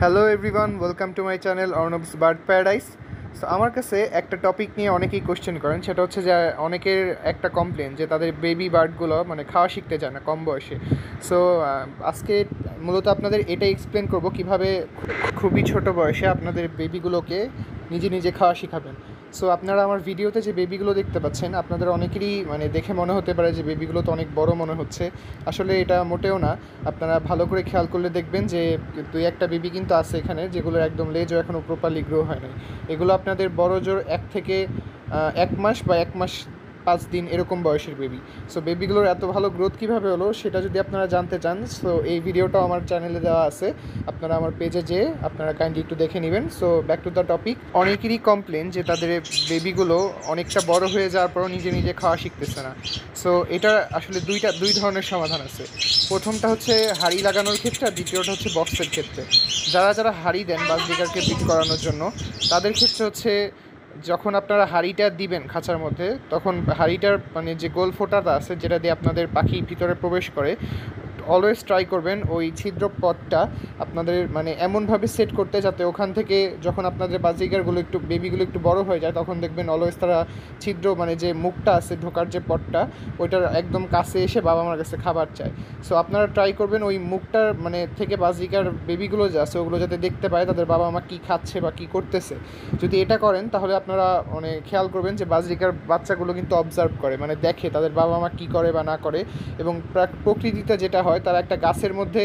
Hello everyone, welcome to my channel Arnab's bird paradise. So আমার কাছে একটা টপিক নিয়ে অনেকেই কোশ্চেন করেন, সেটা হচ্ছে যে অনেকের একটা কমপ্লেন যে তাদের বেবি বার্ডগুলো মানে খাওয়া শিখতে চায় না কম বয়সে। সো আজকে মূলত আপনাদের এটাই এক্সপ্লেন করব কিভাবে খুবই ছোট বয়সে আপনাদের বেবিগুলোকে নিজে নিজে খাওয়া শিখাবেন। সো আপনারা আমার ভিডিওতে যে বেবিগুলো দেখতে পাচ্ছেন, আপনাদের অনেকেরই মানে দেখে মনে হতে পারে যে বেবিগুলো তো অনেক বড় মনে হচ্ছে। আসলে এটা মোটেও না। আপনারা ভালো করে খেয়াল করলে দেখবেন যে দুই একটা বেবি কিন্তু আছে এখানে, যেগুলোর একদম লেজও এখনও প্রপারলি গ্রো হয় নাই। এগুলো আপনাদের বড় জোর 1 মাস বা 1 মাস 5 দিন এরকম বয়সের বেবি। সো বেবিগুলোর এত ভালো গ্রোথ কীভাবে হলো সেটা যদি আপনারা জানতে চান, সো এই ভিডিওটাও আমার চ্যানেলে দেওয়া আছে, আপনারা আমার পেজে যেয়ে আপনারা কাইন্ডলি একটু দেখে নেবেন। So back to the topic. অনেকেরই কমপ্লেন যে তাদের বেবিগুলো অনেকটা বড় হয়ে যাওয়ার পরও নিজে নিজে খাওয়া শিখতেছে না। সো এটা আসলে দুই ধরনের সমাধান আছে। প্রথমটা হচ্ছে হাঁড়ি লাগানোর ক্ষেত্রে, আর দ্বিতীয়টা হচ্ছে বক্সের ক্ষেত্রে। যারা হাঁড়ি দেন বাজবিকারকে ব্রিড করানোর জন্য, তাদের ক্ষেত্রে হচ্ছে যখন আপনারা হাঁড়িটা দিবেন খাঁচার মধ্যে, তখন হাঁড়িটার মানে যে গোল ফোঁটাটা আছে যেটা দিয়ে আপনাদের পাখি ভিতরে প্রবেশ করে, অলওয়েজ ট্রাই করবেন ওই ছিদ্র পথটা আপনাদের মানে এমনভাবে সেট করতে যাতে ওখান থেকে যখন আপনাদের বাজিকারগুলো বেবিগুলো একটু বড় হয়ে যায়, তখন দেখবেন অলওয়েজ তারা ছিদ্র মানে যে মুখটা আছে ঢোকার যে পথটা, ওইটার একদম কাছে এসে বাবা মার কাছে খাবার চায়। সো আপনারা ট্রাই করবেন ওই মুখটার মানে থেকে বাজিকার বেবিগুলো যে আছে ওগুলো যাতে দেখতে পায় তাদের বাবা মা কী খাচ্ছে বা কী করতেছে। যদি এটা করেন তাহলে আপনারা মানে খেয়াল করবেন যে বাজরিকার বাচ্চাগুলো কিন্তু অবজার্ভ করে, মানে দেখে তাদের বাবা মা কী করে বা না করে। এবং প্রকৃতিতে যেটা হয়, তারা একটা গাছের মধ্যে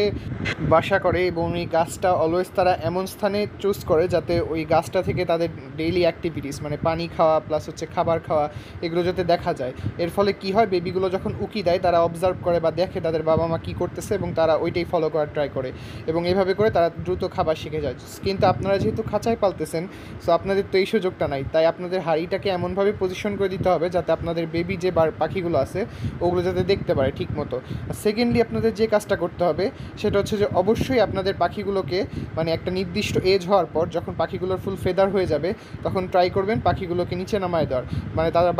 বাসা করে এবং এই গাছটা অলওয়েজ তারা এমন স্থানে চুজ করে যাতে ওই গাছটা থেকে তাদের ডেইলি অ্যাক্টিভিটিস মানে পানি খাওয়া প্লাস হচ্ছে খাবার খাওয়া এগুলো যাতে দেখা যায়। এর ফলে কি হয়, বেবিগুলো যখন উকি দেয় তারা অবজার্ভ করে বা দেখে তাদের বাবা মা কী করতেছে এবং তারা ওইটাই ফলো করার ট্রাই করে, এবং এইভাবে করে তারা দ্রুত খাবার শিখে যায়। কিন্তু আপনারা যেহেতু খাঁচায় পালতেছেন, সো আপনাদের তো এই সুযোগটা নাই, তাই আপনাদের হাঁড়িটাকে এমনভাবে পজিশন করে দিতে হবে যাতে আপনাদের বেবি যে পাখিগুলো আছে ওগুলো যাতে দেখতে পারে ঠিক মতো। আর সেকেন্ডলি আপনাদের যে কাজটা করতে হবে সেটা হচ্ছে যে অবশ্যই আপনাদের পাখিগুলোকে মানে একটা নির্দিষ্ট এজ হওয়ার পর যখন পাখিগুলোর ফুল ফেদার হয়ে যাবে, তখন ট্রাই করবেন পাখিগুলোকে নিচে নামায় দেওয়ার। মানে তারা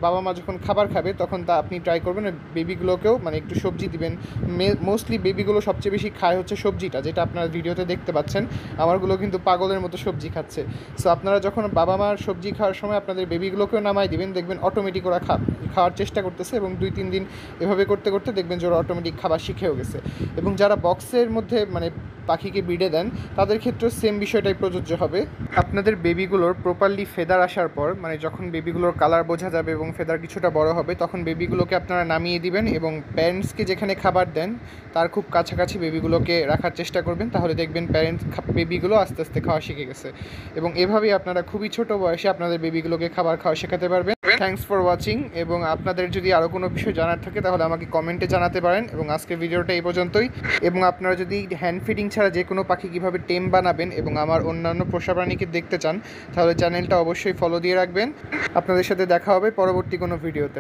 বাবা মা যখন খাবার খাবে তখন আপনি ট্রাই করবেন বেবিগুলোকেও মানে একটু সবজি দিবেন। মোস্টলি বেবিগুলো সবচেয়ে বেশি খায় হচ্ছে সবজিটা, যেটা আপনারা ভিডিওতে দেখতে পাচ্ছেন। আমারগুলো কিন্তু পাগলের মতো সবজি খাচ্ছে। সো আপনারা যখন বাবা মার সবজি খাওয়ার সময় আপনাদের বেবিগুলোকেও নামায় দিবেন, দেখবেন অটোমেটিক ওরা খাওয়ার চেষ্টা করতেছে, এবং 2-3 দিন এভাবে করতে করতে দেখবেন যে ওরা অটোমেটিক খাবার শিখেও গেছে। এবং যারা বক্সের মধ্যে মানে পাখিকে ব্রিডে দেন, তাদের ক্ষেত্রেও সেম বিষয়টাই প্রযোজ্য হবে। আপনাদের বেবিগুলোর প্রপারলি ফেদার আসার পর মানে যখন বেবিগুলোর কালার বোঝা যাবে এবং ফেদার কিছুটা বড় হবে, তখন বেবিগুলোকে আপনারা নামিয়ে দিবেন এবং প্যারেন্টসকে যেখানে খাবার দেন তার খুব কাছাকাছি বেবিগুলোকে রাখার চেষ্টা করবেন। তাহলে দেখবেন বেবিগুলো আস্তে আস্তে খাওয়া শিখে গেছে, এবং এভাবেই আপনারা খুবই ছোট বয়সে আপনাদের বেবিগুলোকে খাবার খাওয়া শেখাতে পারবেন। থ্যাঙ্কস ফর ওয়াচিং, এবং আপনাদের যদি আরও কোনো বিষয় জানার থাকে তাহলে আমাকে কমেন্টে জানাতে পারেন। এবং আজকের ভিডিওটা এই পর্যন্তই। এবং আপনারা যদি হ্যান্ড ফিডিং ছাড়া যে কোনো পাখি কীভাবে টেম বানাবেন এবং আমার অন্যান্য পোষা প্রাণীকে দেখতে চান, তাহলে চ্যানেলটা অবশ্যই ফলো দিয়ে রাখবেন। আপনাদের সাথে দেখা হবে পরবর্তী কোনো ভিডিওতে।